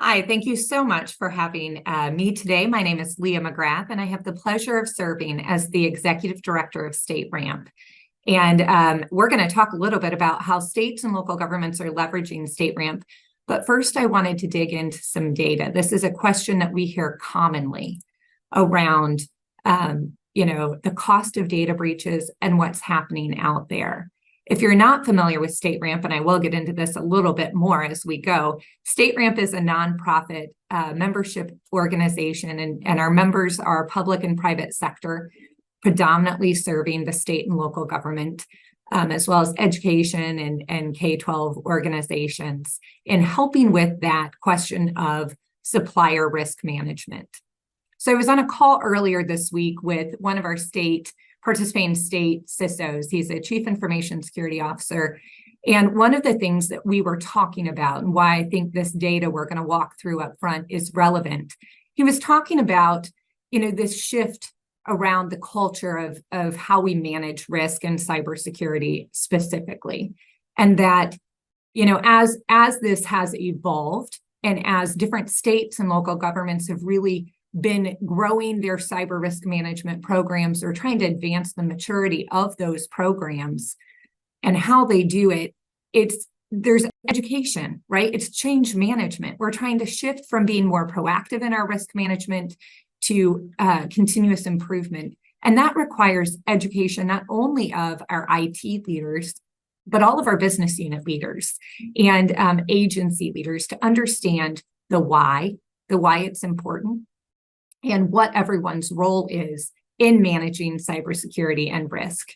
Hi, thank you so much for having me today. My name is Leah McGrath, and I have the pleasure of serving as the Executive Director of StateRAMP. And we're going to talk a little bit about how states and local governments are leveraging StateRAMP. But first, I wanted to dig into some data. This is a question that we hear commonly around, the cost of data breaches and what's happening out there. If you're not familiar with StateRAMP, and I will get into this a little bit more as we go, StateRAMP is a nonprofit membership organization, and our members are public and private sector, predominantly serving the state and local government, as well as education and K-12 organizations in helping with that question of supplier risk management. So I was on a call earlier this week with one of our participating state CISOs. He's a Chief Information Security Officer. And one of the things that we were talking about and why I think this data we're going to walk through up front is relevant. He was talking about, this shift around the culture of how we manage risk and cybersecurity specifically. And that, as this has evolved and as different states and local governments have really been growing their cyber risk management programs or trying to advance the maturity of those programs and how they do it, there's education, right? It's change management. We're trying to shift from being more proactive in our risk management to continuous improvement. And that requires education, not only of our IT leaders, but all of our business unit leaders and agency leaders to understand the why it's important, and what everyone's role is in managing cybersecurity and risk.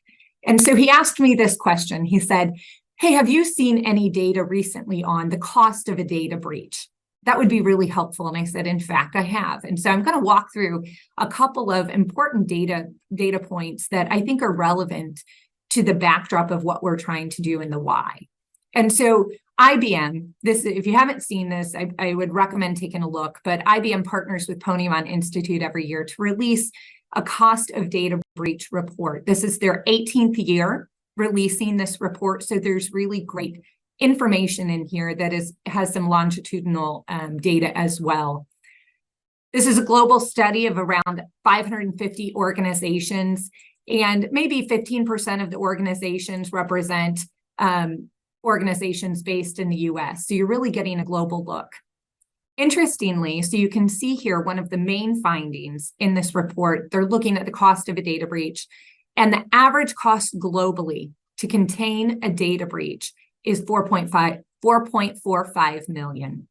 And so he asked me this question. He said, hey, have you seen any data recently on the cost of a data breach? That would be really helpful. And I said, in fact, I have. And so I'm going to walk through a couple of important data points that I think are relevant to the backdrop of what we're trying to do and the why. And so IBM, if you haven't seen this, I would recommend taking a look, but IBM partners with Ponemon Institute every year to release a cost of data breach report. This is their 18th year releasing this report, so there's really great information in here that has some longitudinal data as well. This is a global study of around 550 organizations, and maybe 15% of the organizations represent organizations based in the US. So you're really getting a global look. Interestingly, so you can see here one of the main findings in this report, they're looking at the cost of a data breach, and the average cost globally to contain a data breach is 4.45 million.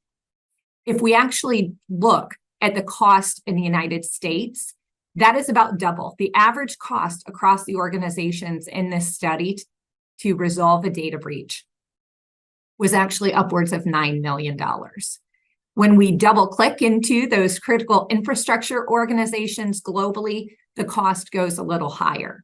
If we actually look at the cost in the United States, that is about double. The average cost across the organizations in this study to resolve a data breach was actually upwards of $9 million. When we double click into those critical infrastructure organizations globally, the cost goes a little higher.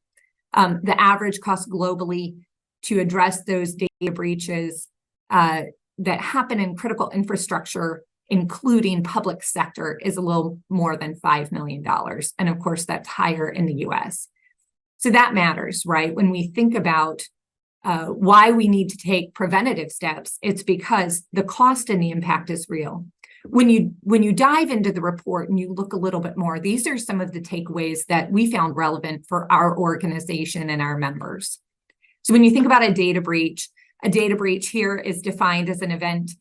The average cost globally to address those data breaches that happen in critical infrastructure, including public sector, is a little more than $5 million. And of course, that's higher in the US. So that matters, right? When we think about why we need to take preventative steps, it's because the cost and the impact is real. When you dive into the report and you look a little bit more, these are some of the takeaways that we found relevant for our organization and our members. So when you think about a data breach here is defined as an event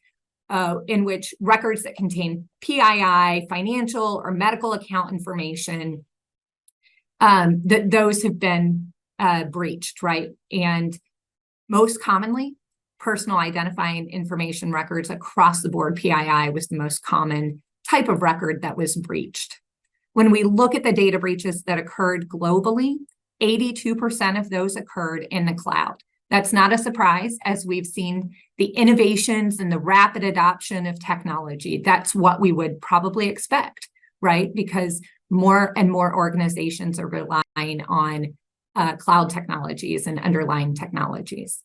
in which records that contain PII, financial or medical account information, that those have been breached, right? And most commonly, personal identifying information records across the board, PII was the most common type of record that was breached. When we look at the data breaches that occurred globally, 82% of those occurred in the cloud. That's not a surprise, as we've seen the innovations and the rapid adoption of technology. That's what we would probably expect, right? Because more and more organizations are relying on cloud technologies and underlying technologies.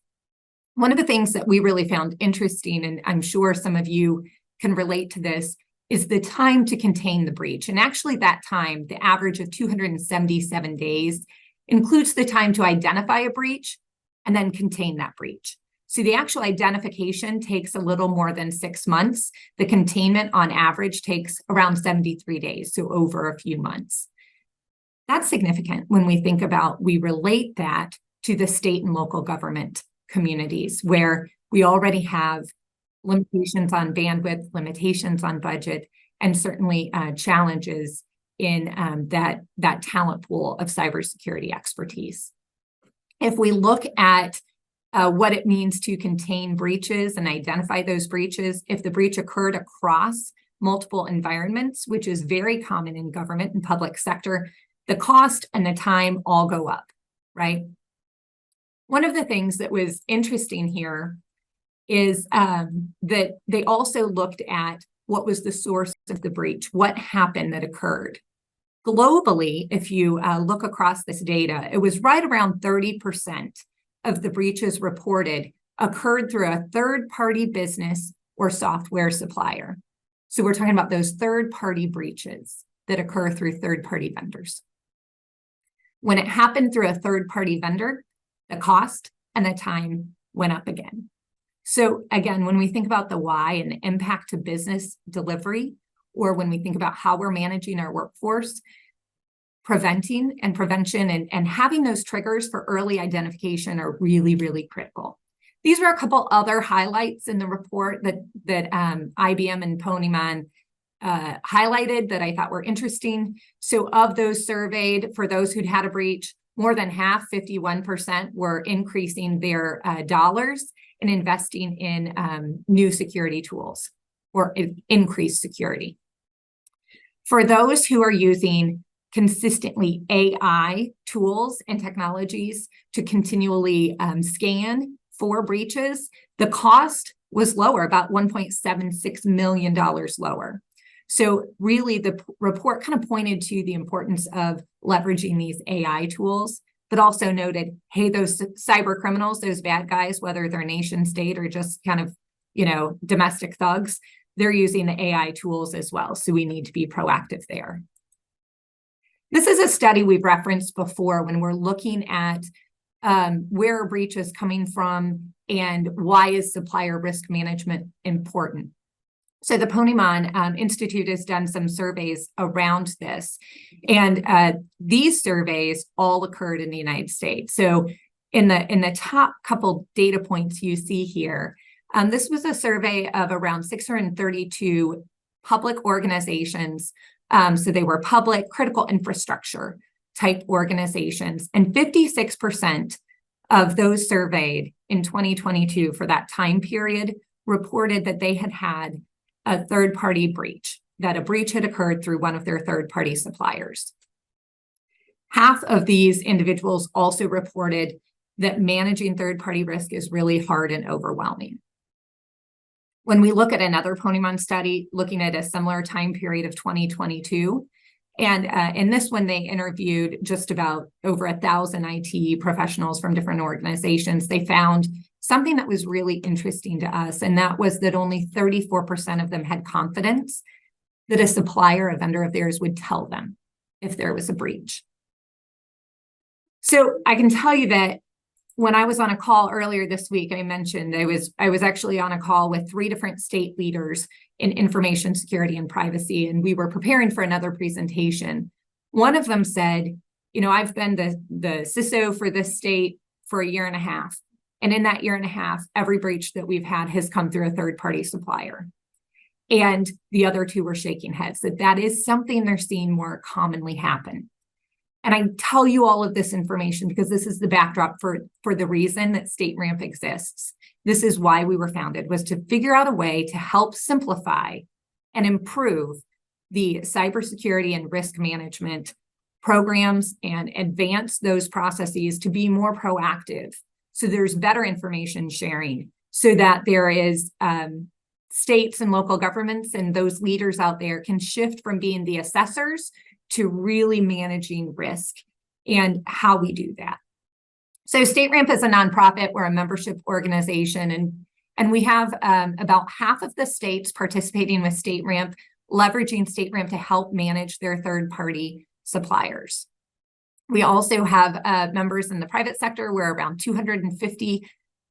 One of the things that we really found interesting, and I'm sure some of you can relate to this, is the time to contain the breach. And actually that time, the average of 277 days, includes the time to identify a breach and then contain that breach. So the actual identification takes a little more than 6 months. The containment on average takes around 73 days, so over a few months. That's significant when we think about, we relate that to the state and local government communities where we already have limitations on bandwidth, limitations on budget, and certainly challenges in that talent pool of cybersecurity expertise. If we look at what it means to contain breaches and identify those breaches, if the breach occurred across multiple environments, which is very common in government and public sector, the cost and the time all go up, right? One of the things that was interesting here is that they also looked at what was the source of the breach, what happened that occurred. Globally, if you look across this data, it was right around 30% of the breaches reported occurred through a third-party business or software supplier. So we're talking about those third-party breaches that occur through third-party vendors. When it happened through a third-party vendor, the cost and the time went up again. So again, when we think about the why and the impact to business delivery, or when we think about how we're managing our workforce, prevention and having those triggers for early identification are really, really critical. These are a couple other highlights in the report that IBM and Ponemon highlighted that I thought were interesting. So of those surveyed, for those who'd had a breach, more than half, 51%, were increasing their dollars and investing in new security tools or increased security. For those who are using consistently AI tools and technologies to continually scan for breaches, the cost was lower, about $1.76 million lower. So really the report kind of pointed to the importance of leveraging these AI tools, but also noted, hey, those cyber criminals, those bad guys, whether they're nation state or just kind of, domestic thugs, they're using the AI tools as well. So we need to be proactive there. This is a study we've referenced before when we're looking at where a breach is coming from and why is supplier risk management important. So the Ponemon Institute has done some surveys around this, and these surveys all occurred in the United States. So in the top couple data points you see here, this was a survey of around 632 public organizations. So they were public critical infrastructure type organizations, and 56% of those surveyed in 2022 for that time period reported that they had had a third-party breach, that a breach had occurred through one of their third-party suppliers. Half of these individuals also reported that managing third-party risk is really hard and overwhelming. When we look at another Ponemon study looking at a similar time period of 2022, and in this one, they interviewed just about over 1,000 IT professionals from different organizations. They found something that was really interesting to us, and that was that only 34% of them had confidence that a supplier, a vendor of theirs, would tell them if there was a breach. So I can tell you that when I was on a call earlier this week, I mentioned I was actually on a call with 3 different state leaders in information security and privacy, and we were preparing for another presentation. One of them said, I've been the CISO for this state for a year and a half. And in that year and a half, every breach that we've had has come through a third-party supplier. And the other 2 were shaking heads that is something they're seeing more commonly happen. And I tell you all of this information because this is the backdrop for the reason that StateRAMP exists. This is why we were founded, was to figure out a way to help simplify and improve the cybersecurity and risk management programs and advance those processes to be more proactive. So there's better information sharing so that there is states and local governments and those leaders out there can shift from being the assessors to really managing risk and how we do that. So StateRAMP is a nonprofit. We're a membership organization, and we have about half of the states participating with StateRAMP, leveraging StateRAMP to help manage their third-party suppliers. We also have members in the private sector. We're around 250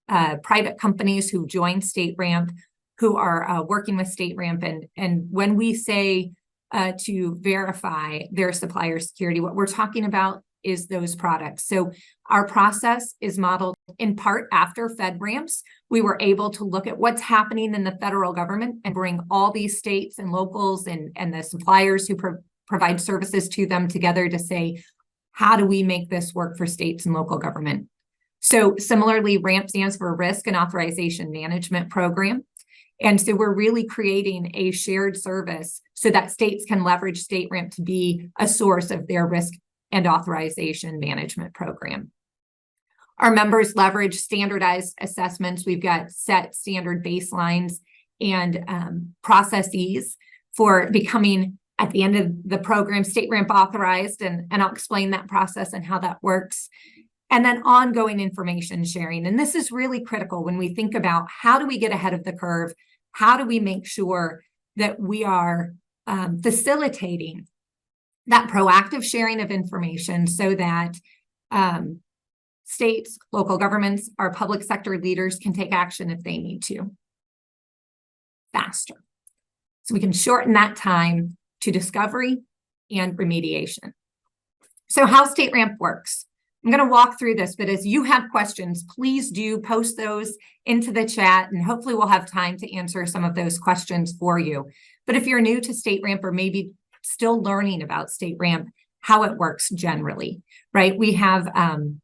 private companies who join StateRAMP, who are working with StateRAMP. And when we say to verify their supplier security, what we're talking about is those products. So our process is modeled in part after FedRAMPs. We were able to look at what's happening in the federal government and bring all these states and locals and the suppliers who provide services to them together to say, how do we make this work for states and local government? So similarly, RAMP stands for Risk and Authorization Management Program. And so we're really creating a shared service so that states can leverage StateRAMP to be a source of their risk and authorization management program. Our members leverage standardized assessments. We've got set standard baselines and processes for becoming, at the end of the program, StateRAMP authorized, and I'll explain that process and how that works. And then ongoing information sharing. And this is really critical when we think about how do we get ahead of the curve? How do we make sure that we are facilitating that proactive sharing of information so that states, local governments, our public sector leaders can take action if they need to faster. So we can shorten that time to discovery and remediation. So how StateRAMP works. I'm going to walk through this, but as you have questions, please do post those into the chat, and hopefully we'll have time to answer some of those questions for you. But if you're new to StateRAMP or maybe still learning about StateRAMP, how it works generally, right? We have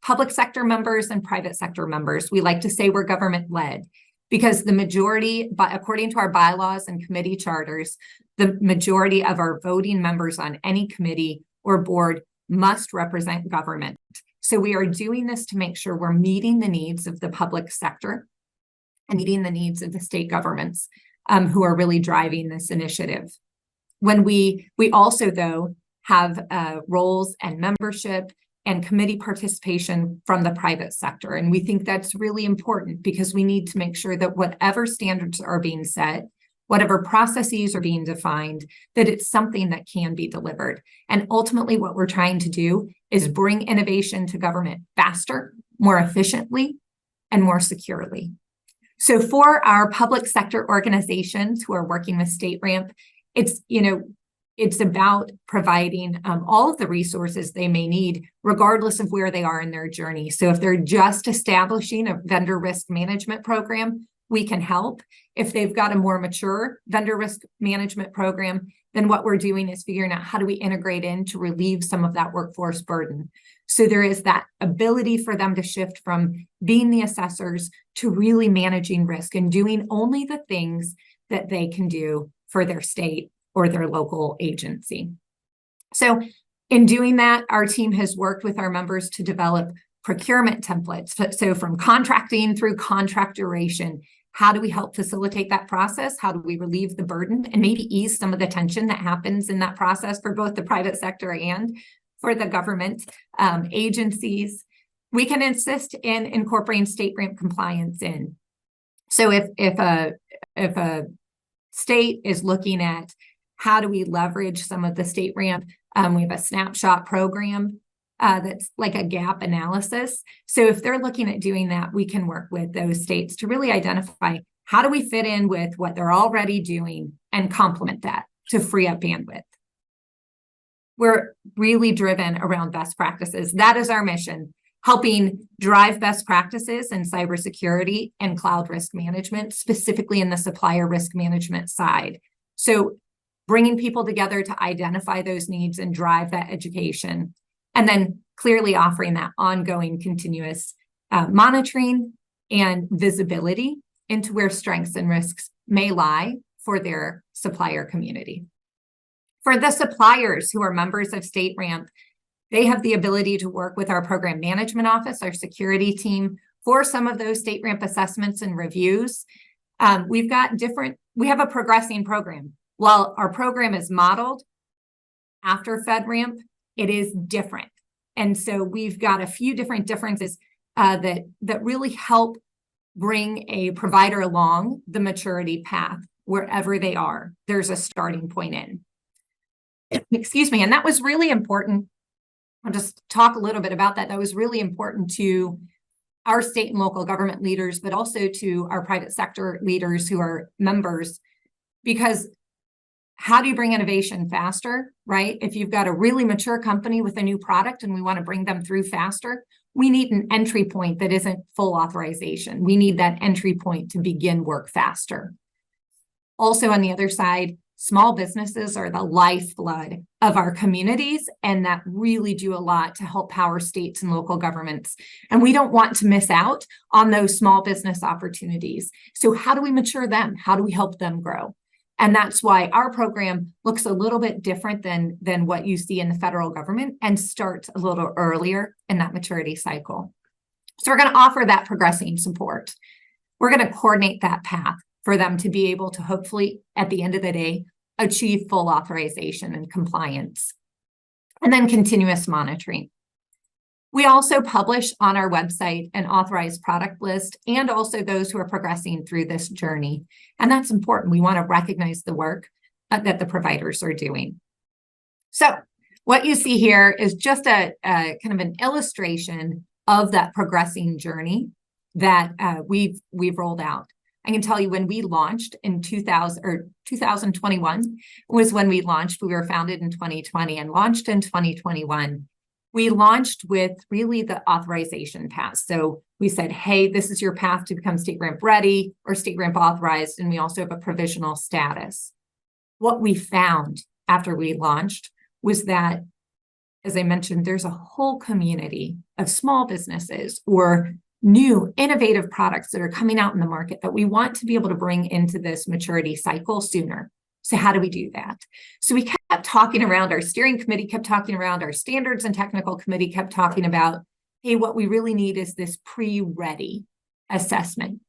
public sector members and private sector members. We like to say we're government-led because the majority, according to our bylaws and committee charters, the majority of our voting members on any committee or board must represent government. So we are doing this to make sure we're meeting the needs of the public sector and meeting the needs of the state governments who are really driving this initiative. When we also, though, have roles and membership and committee participation from the private sector. And we think that's really important because we need to make sure that whatever standards are being set, whatever processes are being defined, that it's something that can be delivered. And ultimately, what we're trying to do is bring innovation to government faster, more efficiently, and more securely. So for our public sector organizations who are working with StateRAMP, it's about providing all of the resources they may need, regardless of where they are in their journey. So if they're just establishing a vendor risk management program, we can help. If they've got a more mature vendor risk management program, then what we're doing is figuring out how do we integrate in to relieve some of that workforce burden. So there is that ability for them to shift from being the assessors to really managing risk and doing only the things that they can do for their state or their local agency. So in doing that, our team has worked with our members to develop procurement templates. So from contracting through contract duration, how do we help facilitate that process? How do we relieve the burden and maybe ease some of the tension that happens in that process for both the private sector and for the government agencies? We can assist in incorporating StateRAMP compliance in. So if a state is looking at how do we leverage some of the StateRAMP, we have a snapshot program that's like a gap analysis. So if they're looking at doing that, we can work with those states to really identify how do we fit in with what they're already doing and complement that to free up bandwidth. We're really driven around best practices. That is our mission, helping drive best practices in cybersecurity and cloud risk management, specifically in the supplier risk management side. So bringing people together to identify those needs and drive that education, and then clearly offering that ongoing continuous monitoring and visibility into where strengths and risks may lie for their supplier community. For the suppliers who are members of StateRAMP, they have the ability to work with our program management office, our security team, for some of those StateRAMP assessments and reviews. We have a progressing program. While our program is modeled after FedRAMP, it is different. And so we've got a few different differences that really help bring a provider along the maturity path wherever they are. There's a starting point in. Excuse me. And that was really important. I'll just talk a little bit about that. That was really important to our state and local government leaders, but also to our private sector leaders who are members, because how do you bring innovation faster, right? If you've got a really mature company with a new product and we want to bring them through faster, we need an entry point that isn't full authorization. We need that entry point to begin work faster. Also, on the other side, small businesses are the lifeblood of our communities, and that really do a lot to help power states and local governments. And we don't want to miss out on those small business opportunities. So how do we mature them? How do we help them grow? And that's why our program looks a little bit different than what you see in the federal government and starts a little earlier in that maturity cycle. So we're going to offer that progressing support. We're going to coordinate that path for them to be able to hopefully, at the end of the day, achieve full authorization and compliance. And then continuous monitoring. We also publish on our website an authorized product list and also those who are progressing through this journey. And that's important. We want to recognize the work that the providers are doing. So what you see here is just a kind of an illustration of that progressing journey that we've rolled out. I can tell you when we launched in 2021 was when we launched. We were founded in 2020 and launched in 2021. We launched with really the authorization path. So we said, hey, this is your path to become StateRAMP ready or StateRAMP authorized, and we also have a provisional status. What we found after we launched was that, as I mentioned, there's a whole community of small businesses or new innovative products that are coming out in the market that we want to be able to bring into this maturity cycle sooner. So how do we do that? So we kept talking around, our steering committee kept talking around, our standards and technical committee kept talking about, hey, what we really need is this pre-ready assessment.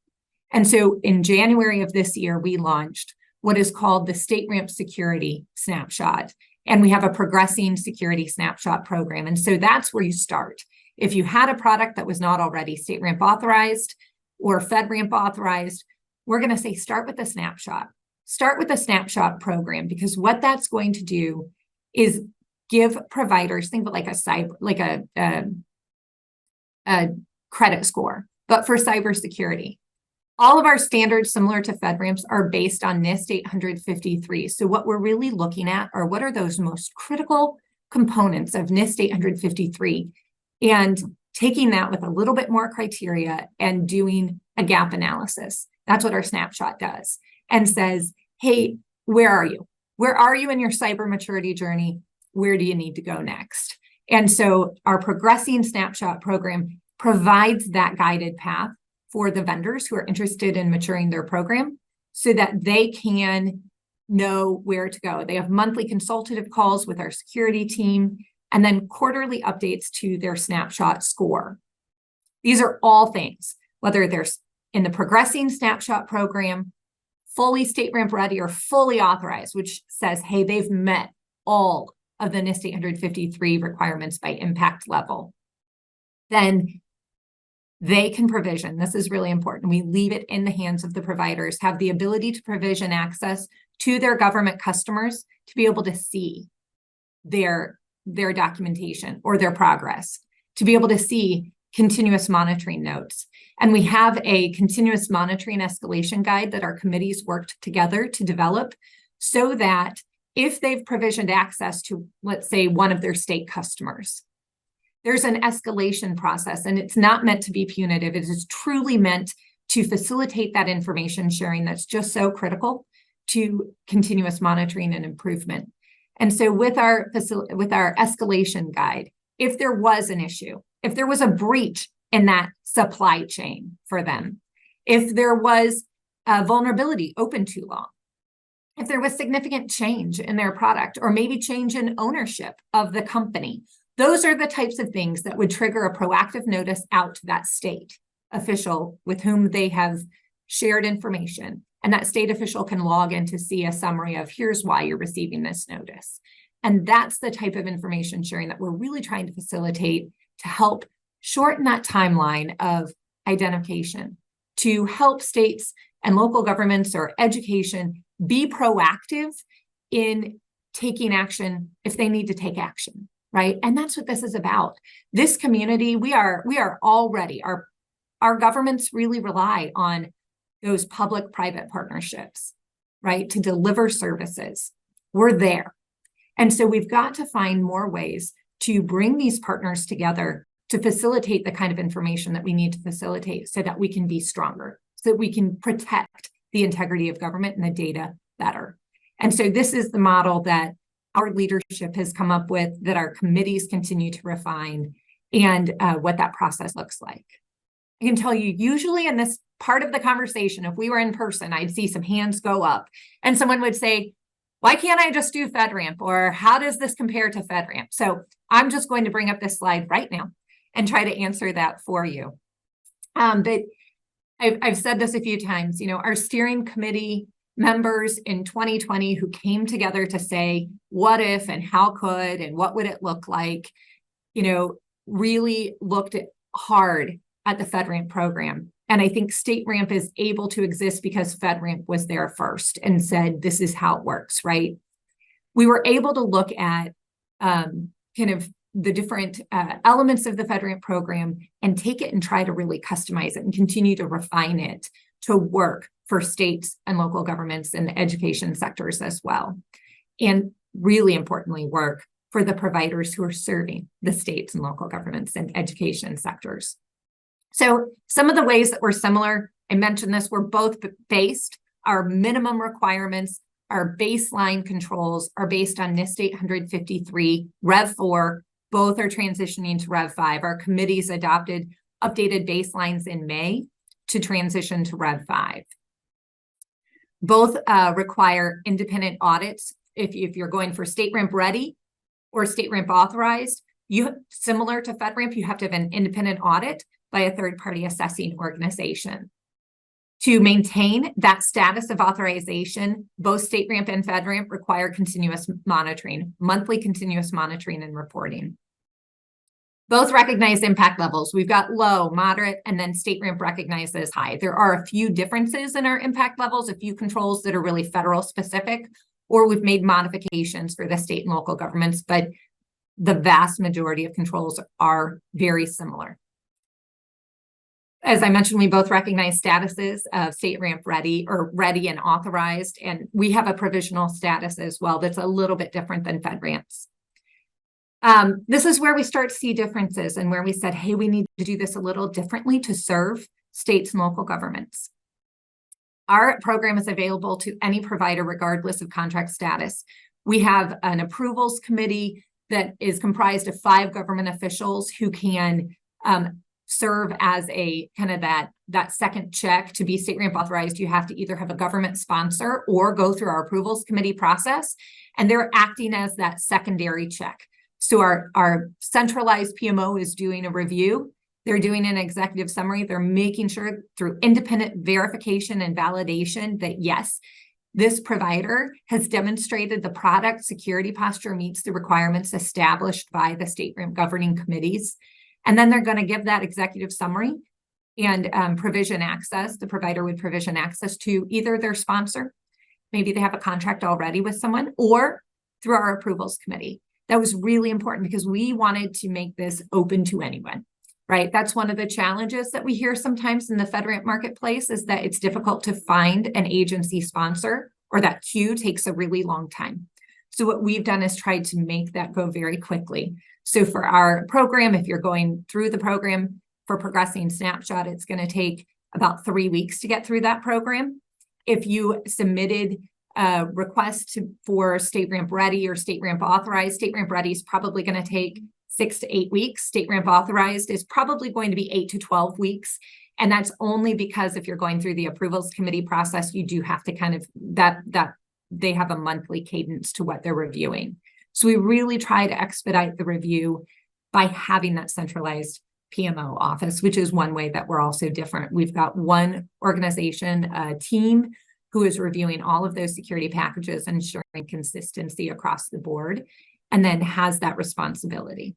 And so in January of this year, we launched what is called the StateRAMP Security Snapshot. And we have a progressing security snapshot program. And so that's where you start. If you had a product that was not already StateRAMP authorized or FedRAMP authorized, we're going to say start with a snapshot. Start with a snapshot program, because what that's going to do is give providers, think of it like a credit score, but for cybersecurity. All of our standards, similar to FedRAMPs, are based on NIST 853. So what we're really looking at are what are those most critical components of NIST 853, and taking that with a little bit more criteria and doing a gap analysis. That's what our snapshot does, and says, hey, where are you? Where are you in your cyber maturity journey? Where do you need to go next? And so our progressing snapshot program provides that guided path for the vendors who are interested in maturing their program so that they can know where to go. They have monthly consultative calls with our security team and then quarterly updates to their snapshot score. These are all things, whether they're in the progressing snapshot program, fully StateRAMP ready, or fully authorized, which says, hey, they've met all of the NIST 853 requirements by impact level. Then they can provision. This is really important. We leave it in the hands of the providers, have the ability to provision access to their government customers to be able to see their documentation or their progress, to be able to see continuous monitoring notes. And we have a continuous monitoring escalation guide that our committees worked together to develop so that if they've provisioned access to, let's say, one of their state customers, there's an escalation process, and it's not meant to be punitive. It is truly meant to facilitate that information sharing that's just so critical to continuous monitoring and improvement. And so with our escalation guide, if there was an issue, if there was a breach in that supply chain for them, if there was a vulnerability open too long, if there was significant change in their product, or maybe change in ownership of the company, those are the types of things that would trigger a proactive notice out to that state official with whom they have shared information. And that state official can log in to see a summary of here's why you're receiving this notice. And that's the type of information sharing that we're really trying to facilitate to help shorten that timeline of identification, to help states and local governments or education be proactive in taking action if they need to take action, right? And that's what this is about. This community, we are already, our our governments really rely on those public-private partnerships, right, to deliver services. We're there. And so we've got to find more ways to bring these partners together to facilitate the kind of information that we need to facilitate so that we can be stronger, so that we can protect the integrity of government and the data better. And so this is the model that our leadership has come up with, that our committees continue to refine, and what that process looks like. I can tell you, usually in this part of the conversation, if we were in person, I'd see some hands go up and someone would say, why can't I just do FedRAMP? Or how does this compare to FedRAMP? So I'm just going to bring up this slide right now and try to answer that for you. But I've said this a few times, our steering committee members in 2020 who came together to say, what if and how could and what would it look like, really looked hard at the FedRAMP program. And I think StateRAMP is able to exist because FedRAMP was there first and said, this is how it works, right? We were able to look at kind of the different elements of the FedRAMP program and take it and try to really customize it and continue to refine it to work for states and local governments and the education sectors as well. And really importantly, work for the providers who are serving the states and local governments and education sectors. So some of the ways that we're similar, I mentioned this, we're both based, our minimum requirements, our baseline controls are based on NIST 853, Rev 4, both are transitioning to Rev 5. Our committees adopted updated baselines in May to transition to Rev 5. Both require independent audits. If you're going for StateRAMP Ready or StateRAMP Authorized, similar to FedRAMP, you have to have an independent audit by a third-party assessing organization. To maintain that status of authorization, both StateRAMP and FedRAMP require continuous monitoring, monthly continuous monitoring and reporting. Both recognize impact levels. We've got low, moderate, and then StateRAMP recognizes high. There are a few differences in our impact levels, a few controls that are really federal specific, or we've made modifications for the state and local governments, but the vast majority of controls are very similar. As I mentioned, we both recognize statuses of StateRAMP Ready or Ready and Authorized, and we have a provisional status as well that's a little bit different than FedRAMP's. This is where we start to see differences and where we said, hey, we need to do this a little differently to serve states and local governments. Our program is available to any provider regardless of contract status. We have an approvals committee that is comprised of 5 government officials who can serve as a kind of that second check. To be StateRAMP authorized, you have to either have a government sponsor or go through our approvals committee process, and they're acting as that secondary check. So our centralized PMO is doing a review. They're doing an executive summary. They're making sure through independent verification and validation that yes, this provider has demonstrated the product security posture meets the requirements established by the StateRAMP governing committees. And then they're going to give that executive summary and provision access. The provider would provision access to either their sponsor, maybe they have a contract already with someone, or through our approvals committee. That was really important because we wanted to make this open to anyone, right? That's one of the challenges that we hear sometimes in the FedRAMP marketplace, is that it's difficult to find an agency sponsor, or that queue takes a really long time. So what we've done is tried to make that go very quickly. So for our program, if you're going through the program for Progressing Snapshot, it's going to take about 3 weeks to get through that program. If you submitted a request for StateRAMP Ready or StateRAMP Authorized, StateRAMP Ready is probably going to take 6 to 8 weeks. StateRAMP Authorized is probably going to be 8 to 12 weeks. And that's only because if you're going through the approvals committee process, you do have to kind of, they have a monthly cadence to what they're reviewing. So we really try to expedite the review by having that centralized PMO office, which is one way that we're also different. We've got one organization, a team, who is reviewing all of those security packages and ensuring consistency across the board, and then has that responsibility.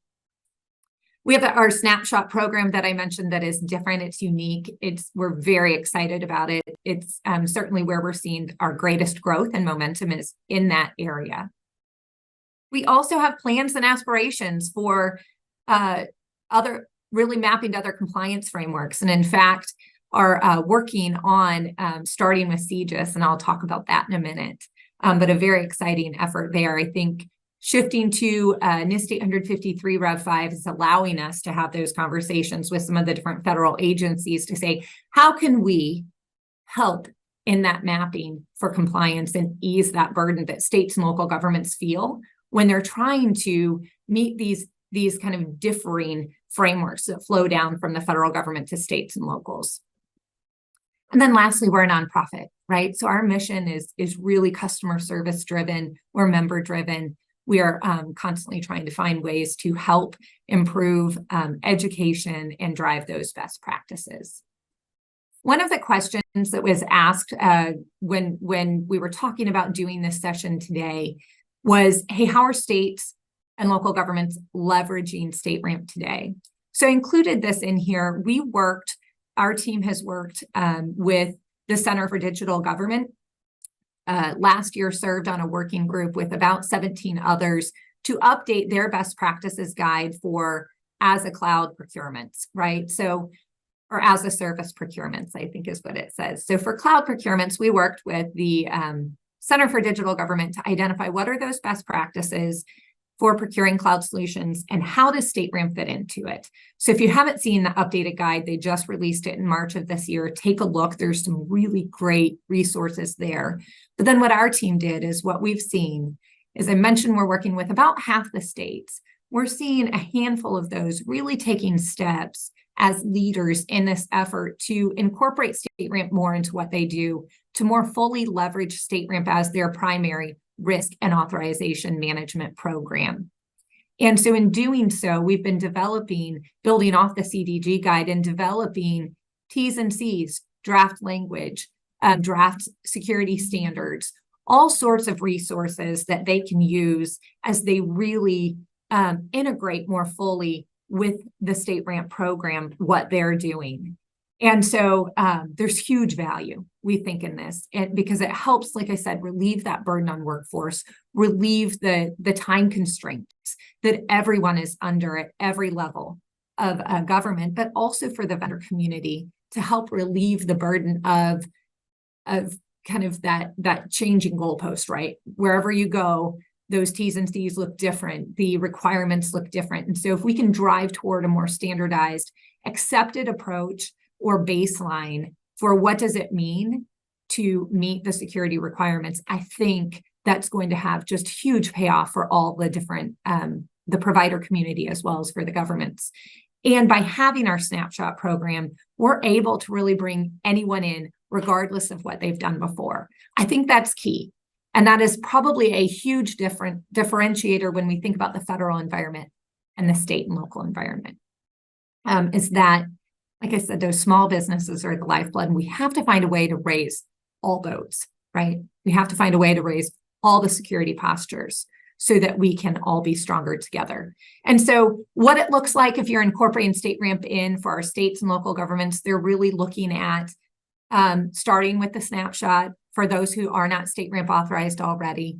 We have our snapshot program that I mentioned that is different. It's unique. We're very excited about it. It's certainly where we're seeing our greatest growth and momentum is in that area. We also have plans and aspirations for other really mapping to other compliance frameworks. And in fact, are working on starting with CGIS, and I'll talk about that in a minute. But a very exciting effort there. I think shifting to NIST 853 Rev 5 is allowing us to have those conversations with some of the different federal agencies to say, how can we help in that mapping for compliance and ease that burden that states and local governments feel when they're trying to meet these kind of differing frameworks that flow down from the federal government to states and locals. And then lastly, we're a nonprofit, right? So our mission is really customer service driven. We're member driven. We are constantly trying to find ways to help improve education and drive those best practices. One of the questions that was asked when we were talking about doing this session today was, hey, how are states and local governments leveraging StateRAMP today? So I included this in here. Our team has worked with the Center for Digital Government. Last year served on a working group with about 17 others to update their best practices guide for as a cloud procurements, right? So, or as a service procurements, I think is what it says. So for cloud procurements, we worked with the Center for Digital Government to identify what are those best practices for procuring cloud solutions and how does StateRAMP fit into it. So if you haven't seen the updated guide, they just released it in March of this year. Take a look. There's some really great resources there. But then what our team did is what we've seen is, I mentioned, we're working with about half the states. We're seeing a handful of those really taking steps as leaders in this effort to incorporate StateRAMP more into what they do, to more fully leverage StateRAMP as their primary risk and authorization management program. And so in doing so, we've been building off the CDG guide and developing T's and C's, draft language, draft security standards, all sorts of resources that they can use as they really integrate more fully with the StateRAMP program, what they're doing. And so there's huge value, we think, in this, because it helps, like I said, relieve that burden on workforce, relieve the time constraints that everyone is under at every level of government, but also for the vendor community to help relieve the burden of kind of that changing goalpost, right? Wherever you go, those T's and C's look different, the requirements look different. And so if we can drive toward a more standardized, accepted approach or baseline for what does it mean to meet the security requirements, I think that's going to have just huge payoff for all the different, the provider community as well as for the governments. And by having our snapshot program, we're able to really bring anyone in regardless of what they've done before. I think that's key. And that is probably a huge differentiator when we think about the federal environment and the state and local environment, is that, like I said, those small businesses are the lifeblood, and we have to find a way to raise all boats, right? We have to find a way to raise all the security postures so that we can all be stronger together. And so what it looks like if you're incorporating StateRAMP in for our states and local governments, they're really looking at starting with the snapshot for those who are not StateRAMP authorized already,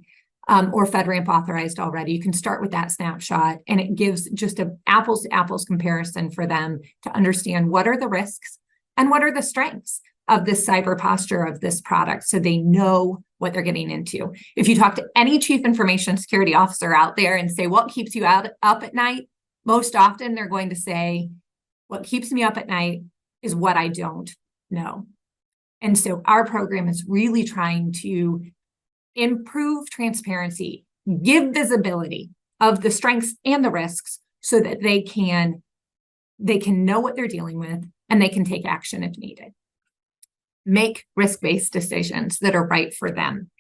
or FedRAMP authorized already. You can start with that snapshot, and it gives just an apples to apples comparison for them to understand what are the risks and what are the strengths of this cyber posture of this product, so they know what they're getting into. If you talk to any chief information security officer out there and say, what keeps you up at night? Most often they're going to say, what keeps me up at night is what I don't know. And so our program is really trying to improve transparency, give visibility of the strengths and the risks so that they can know what they're dealing with and they can take action if needed. Make risk-based decisions that are right for them.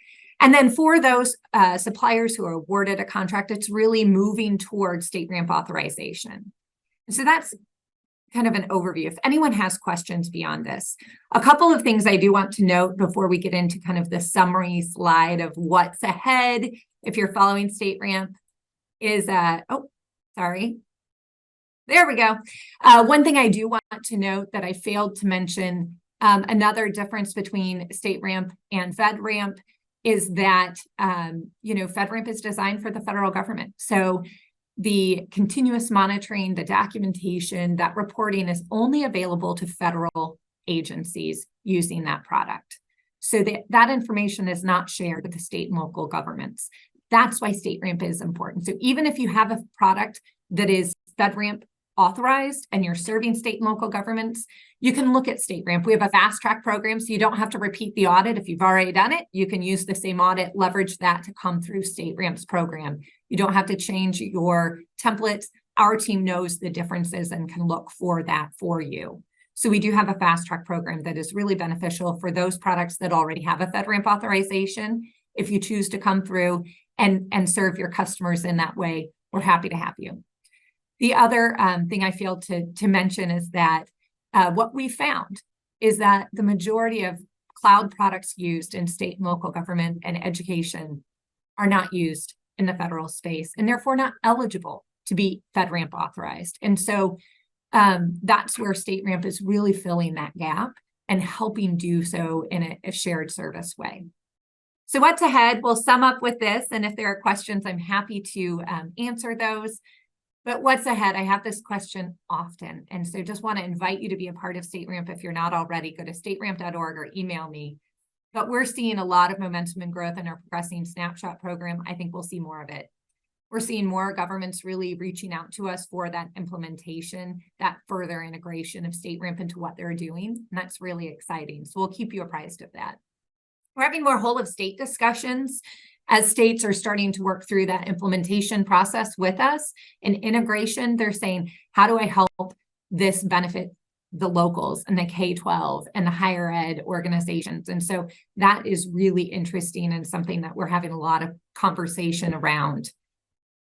And then for those suppliers who are awarded a contract, it's really moving towards StateRAMP authorization. So that's kind of an overview. If anyone has questions beyond this, a couple of things I do want to note before we get into kind of the summary slide of what's ahead, if you're following StateRAMP, is, oh, sorry. There we go. One thing I do want to note that I failed to mention, another difference between StateRAMP and FedRAMP is that, FedRAMP is designed for the federal government. So the continuous monitoring, the documentation, that reporting is only available to federal agencies using that product. So that information is not shared with the state and local governments. That's why StateRAMP is important. So even if you have a product that is FedRAMP authorized and you're serving state and local governments, you can look at StateRAMP. We have a fast track program, so you don't have to repeat the audit. If you've already done it, you can use the same audit, leverage that to come through StateRAMP's program. You don't have to change your templates. Our team knows the differences and can look for that for you. So we do have a fast track program that is really beneficial for those products that already have a FedRAMP authorization. If you choose to come through and serve your customers in that way, we're happy to have you. The other thing I feel to mention is that what we found is that the majority of cloud products used in state and local government and education are not used in the federal space and therefore not eligible to be FedRAMP authorized. And so that's where StateRAMP is really filling that gap and helping do so in a shared service way. So what's ahead? We'll sum up with this, and if there are questions, I'm happy to answer those. But what's ahead? I have this question often, and so just want to invite you to be a part of StateRAMP. If you're not already, go to stateramp.org or email me. But we're seeing a lot of momentum and growth in our Progressing Snapshot program. I think we'll see more of it. We're seeing more governments really reaching out to us for that implementation, that further integration of StateRAMP into what they're doing, and that's really exciting. So we'll keep you apprised of that. We're having more whole of state discussions as states are starting to work through that implementation process with us. In integration, they're saying, how do I help this benefit the locals and the K-12 and the higher ed organizations? And so that is really interesting and something that we're having a lot of conversation around.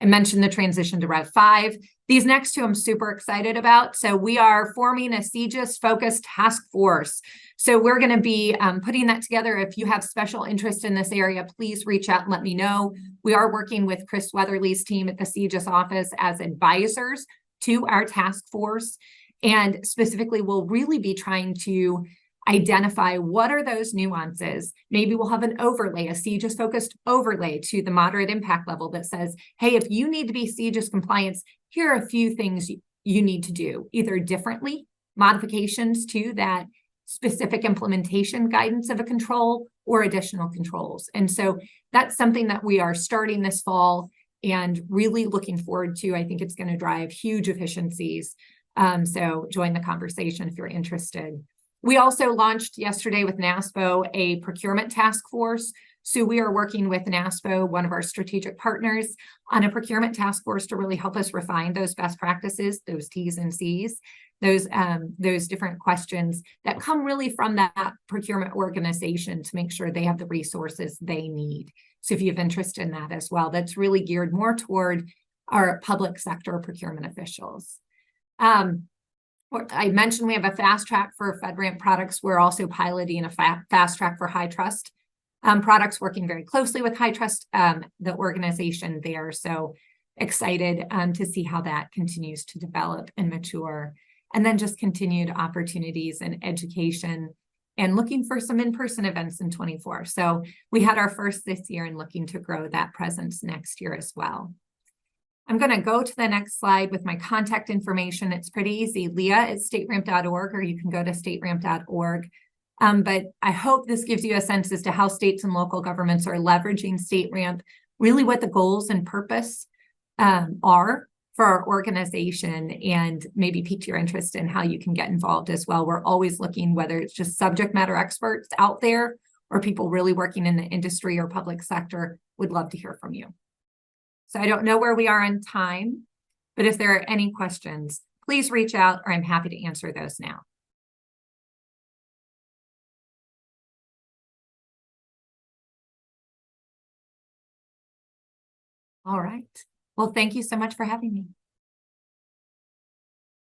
I mentioned the transition to Rev 5. These next two I'm super excited about. So we are forming a CJIS-focused task force. So we're going to be putting that together. If you have special interest in this area, please reach out and let me know. We are working with Chris Weatherly's team at the CJIS office as advisors to our task force. And specifically, we'll really be trying to identify what are those nuances. Maybe we'll have an overlay, a CJIS focused overlay to the moderate impact level that says, hey, if you need to be CJIS compliance, here are a few things you need to do, either differently, modifications to that specific implementation guidance of a control, or additional controls. And so that's something that we are starting this fall and really looking forward to. I think it's going to drive huge efficiencies. So join the conversation if you're interested. We also launched yesterday with NASPO a procurement task force. So we are working with NASPO, one of our strategic partners, on a procurement task force to really help us refine those best practices, those T's and C's, those different questions that come really from that procurement organization to make sure they have the resources they need. So if you have interest in that as well, that's really geared more toward our public sector procurement officials. I mentioned we have a fast track for FedRAMP products. We're also piloting a fast track for high trust products, working very closely with high trust, the organization there. So excited to see how that continues to develop and mature. And then just continued opportunities in education and looking for some in-person events in 24. So we had our first this year and looking to grow that presence next year as well. I'm going to go to the next slide with my contact information. It's pretty easy, leah@stateramp.org, or you can go to stateramp.org. But I hope this gives you a sense as to how states and local governments are leveraging StateRAMP, really what the goals and purpose are for our organization, and maybe pique your interest in how you can get involved as well. We're always looking, whether it's just subject matter experts out there or people really working in the industry or public sector, would love to hear from you. So I don't know where we are on time, but if there are any questions, please reach out, or I'm happy to answer those now. All right. Well, thank you so much for having me.